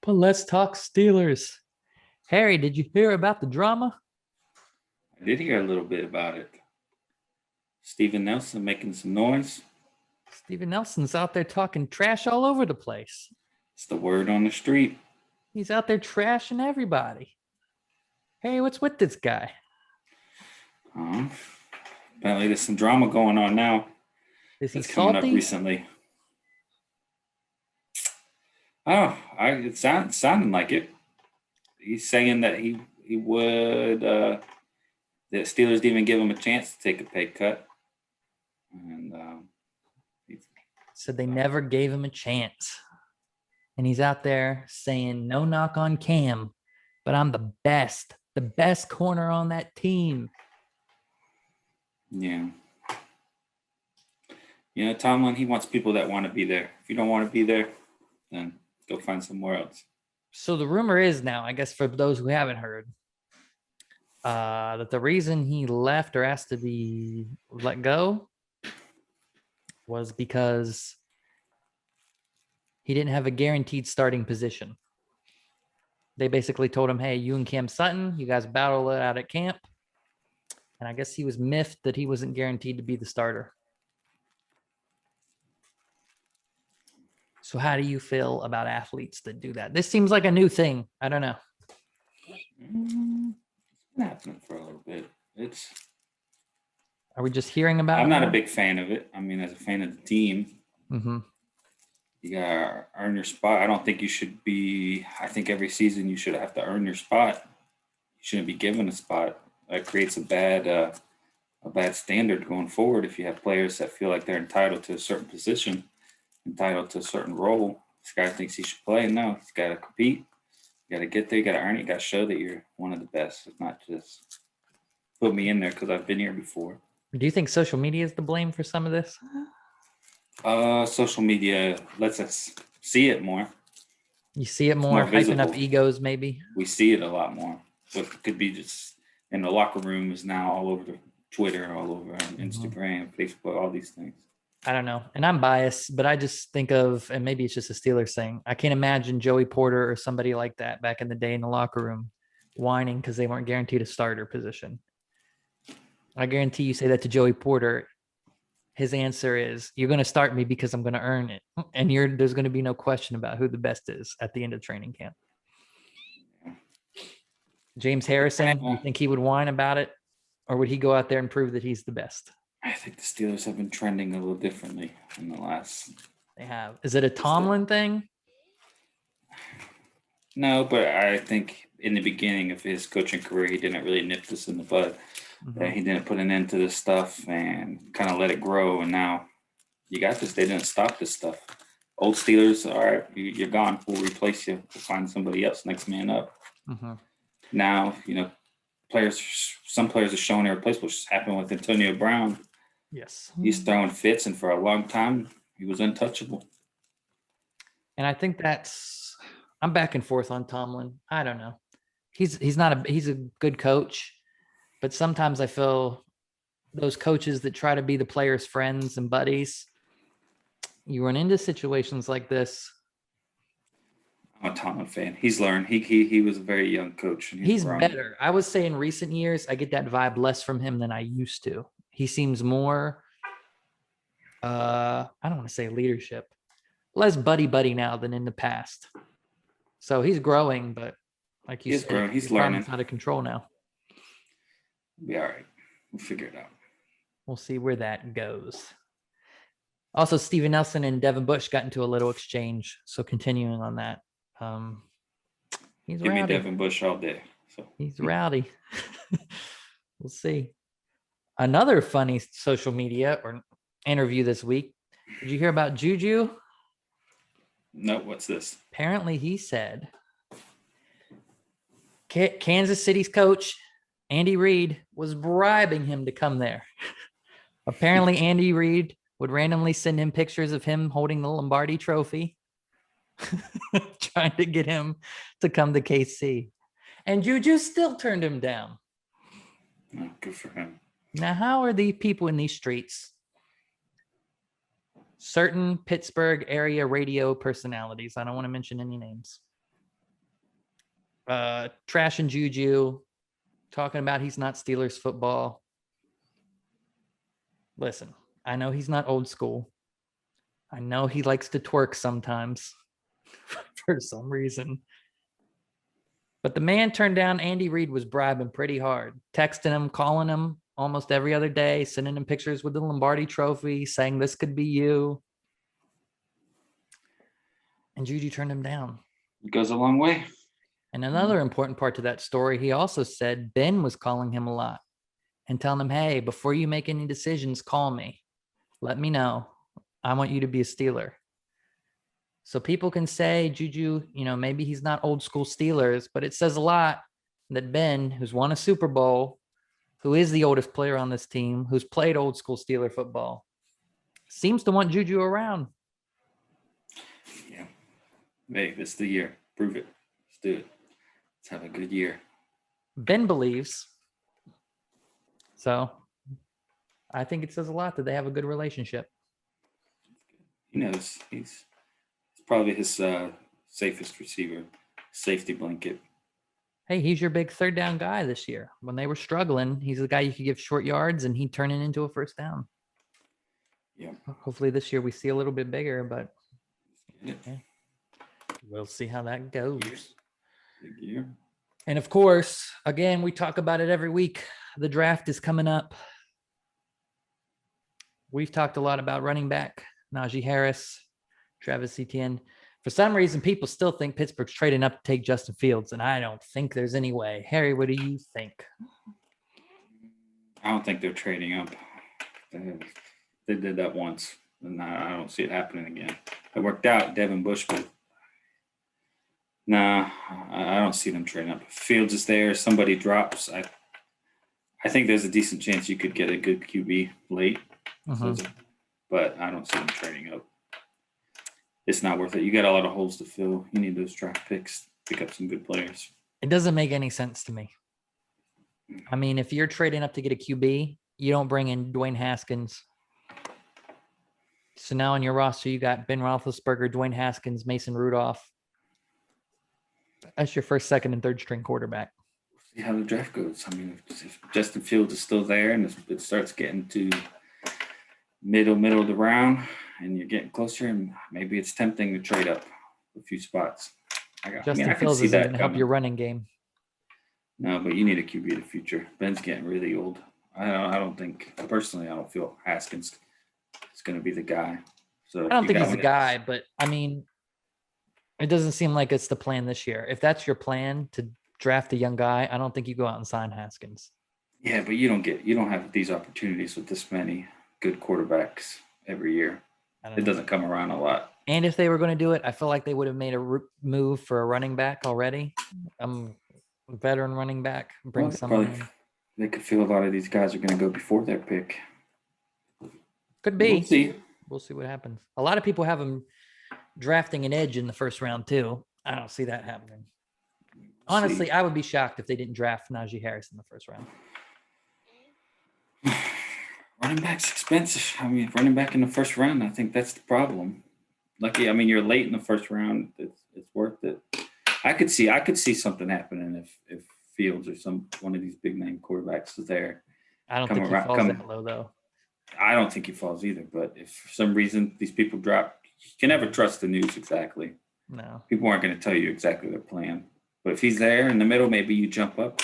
But let's talk Steelers. Harry, did you hear about the drama? I did hear a little bit about it. Steven Nelson making some noise. Steven Nelson's out there talking trash all over the place. It's the word on the street. He's out there trashing everybody. Hey, what's with this guy? Apparently, there's some drama going on now. Is he That's coming up salty? recently. It sounded like it. He's saying that he would. The Steelers didn't even give him a chance to take a pay cut, and Said they never gave him a chance. And he's out there saying, no knock on Cam, but I'm the best corner on that team. Yeah. Tomlin, he wants people that want to be there. If you don't want to be there, then go find somewhere else. So the rumor is now, I guess for those who haven't heard, that the reason he left or asked to be let go was because he didn't have a guaranteed starting position. They basically told him, hey, you and Cam Sutton, you guys battle it out at camp. And I guess he was miffed that he wasn't guaranteed to be the starter. So how do you feel about athletes that do that? This seems like a new thing. I don't know. It's been happening for a little bit. Are we just hearing about it? I'm not a big fan of it. I mean, as a fan of the team, you gotta earn your spot. I don't think you should be. I think every season you should have to earn your spot. You shouldn't be given a spot. That creates a bad standard going forward. If you have players that feel like they're entitled to a certain position, entitled to a certain role, this guy thinks he should play. No, he's got to compete. You got to get there. You got to earn it. You got to show that you're one of the best. It's not just put me in there because I've been here before. Do you think social media is to blame for some of this? Social media lets us see it more. You see it more hyping up egos, maybe? We see it a lot more. So it could be just in the locker room is now all over Twitter, all over Instagram, Facebook, all these things. I don't know. And I'm biased, but I just think of, and maybe it's just a Steelers thing, I can't imagine Joey Porter or somebody like that back in the day in the locker room whining because they weren't guaranteed a starter position. I guarantee you say that to Joey Porter, his answer is, you're going to start me because I'm going to earn it. And there's going to be no question about who the best is at the end of training camp. James Harrison, do you think he would whine about it? Or would he go out there and prove that he's the best? I think the Steelers have been trending a little differently in the last. They have. Is it a Tomlin thing? No, but I think in the beginning of his coaching career, he didn't really nip this in the bud. He didn't put an end to this stuff and kind of let it grow. And now you got this. They didn't stop this stuff. Old Steelers, all right, you're gone. We'll replace you. We'll find somebody else, next man up. Now, some players are showing their replaceable, which happened with Antonio Brown. Yes. He's throwing fits, and for a long time, he was untouchable. And I think I'm back and forth on Tomlin. I don't know. He's a good coach, but sometimes I feel those coaches that try to be the players' friends and buddies, you run into situations like this. I'm a Tomlin fan. He's learned. He was a very young coach. And he's better. I would say in recent years, I get that vibe less from him than I used to. He seems more, I don't want to say leadership, less buddy now than in the past. So he's growing, but like you said, he's learning. Out of control now. Be all right. We'll figure it out. We'll see where that goes. Also, Steven Nelson and Devin Bush got into a little exchange. So continuing on that. He's Give rowdy. me Devin Bush all day. So. He's rowdy. We'll see. Another funny social media or interview this week. Did you hear about JuJu? No, what's this? Apparently he said Kansas City's coach, Andy Reid, was bribing him to come there. Apparently Andy Reid would randomly send him pictures of him holding the Lombardi trophy, trying to get him to come to KC. And JuJu still turned him down. Oh, good for him. Now, how are the people in these streets? Certain Pittsburgh area radio personalities, I don't want to mention any names, Trashing Juju, talking about he's not Steelers football. Listen, I know he's not old school. I know he likes to twerk sometimes for some reason. But the man turned down Andy Reid was bribing pretty hard, texting him, calling him almost every other day, sending him pictures with the Lombardi trophy, saying this could be you. And Juju turned him down. It goes a long way. And another important part to that story, he also said Ben was calling him a lot and telling him, hey, before you make any decisions, call me. Let me know. I want you to be a Steeler. So people can say Juju, maybe he's not old school Steelers, but it says a lot that Ben, who's won a Super Bowl, who is the oldest player on this team, who's played old school Steeler football, seems to want Juju around. Yeah. Hey, this is the year. Prove it. Let's do it. Let's have a good year. Ben believes. So I think it says a lot that they have a good relationship. He knows. He's probably his safest receiver, safety blanket. Hey, he's your big third down guy this year. When they were struggling, he's the guy you could give short yards and he'd turn it into a first down. Yeah. Hopefully this year we see a little bit bigger, but Yeah. We'll see how that goes. Big year. And of course, again, we talk about it every week. The draft is coming up. We've talked a lot about running back, Najee Harris, Travis Etienne. For some reason, people still think Pittsburgh's trading up to take Justin Fields, and I don't think there's any way. Harry, what do you think? I don't think they're trading up. They did that once, and I don't see it happening again. It worked out, Devin Bush, but nah, I don't see them trading up. If Fields is there, somebody drops. I think there's a decent chance you could get a good QB late, but I don't see them trading up. It's not worth it. You got a lot of holes to fill. You need those draft picks, pick up some good players. It doesn't make any sense to me. I mean, if you're trading up to get a QB, you don't bring in Dwayne Haskins. So now on your roster, you got Ben Roethlisberger, Dwayne Haskins, Mason Rudolph. That's your first, second, and third string quarterback. See how the draft goes. I mean, if Justin Fields is still there and it starts getting to middle of the round and you're getting closer, and maybe it's tempting to trade up a few spots. Justin Fields isn't going to help your running game. No, but you need a QB of the future. Ben's getting really old. I don't think, personally, I don't feel Haskins is going to be the guy. So I don't think he's the guy, but I mean, it doesn't seem like it's the plan this year. If that's your plan to draft a young guy, I don't think you go out and sign Haskins. Yeah, but you don't have these opportunities with this many good quarterbacks every year. It doesn't come around a lot. And if they were going to do it, I feel like they would have made a move for a running back already. Veteran running back. Bring someone in. They could feel a lot of these guys are going to go before their pick. Could be. We'll see. We'll see what happens. A lot of people have them drafting an edge in the first round too. I don't see that happening. Honestly, I would be shocked if they didn't draft Najee Harris in the first round. Running back's expensive. I mean, running back in the first round, I think that's the problem. Lucky, I mean, you're late in the first round. It's worth it. I could see something happening if Fields or one of these big name quarterbacks is there. I don't think he falls that low though. I don't think he falls either. But if for some reason these people drop, you can never trust the news exactly. No, people aren't going to tell you exactly their plan. But if he's there in the middle, maybe you jump up.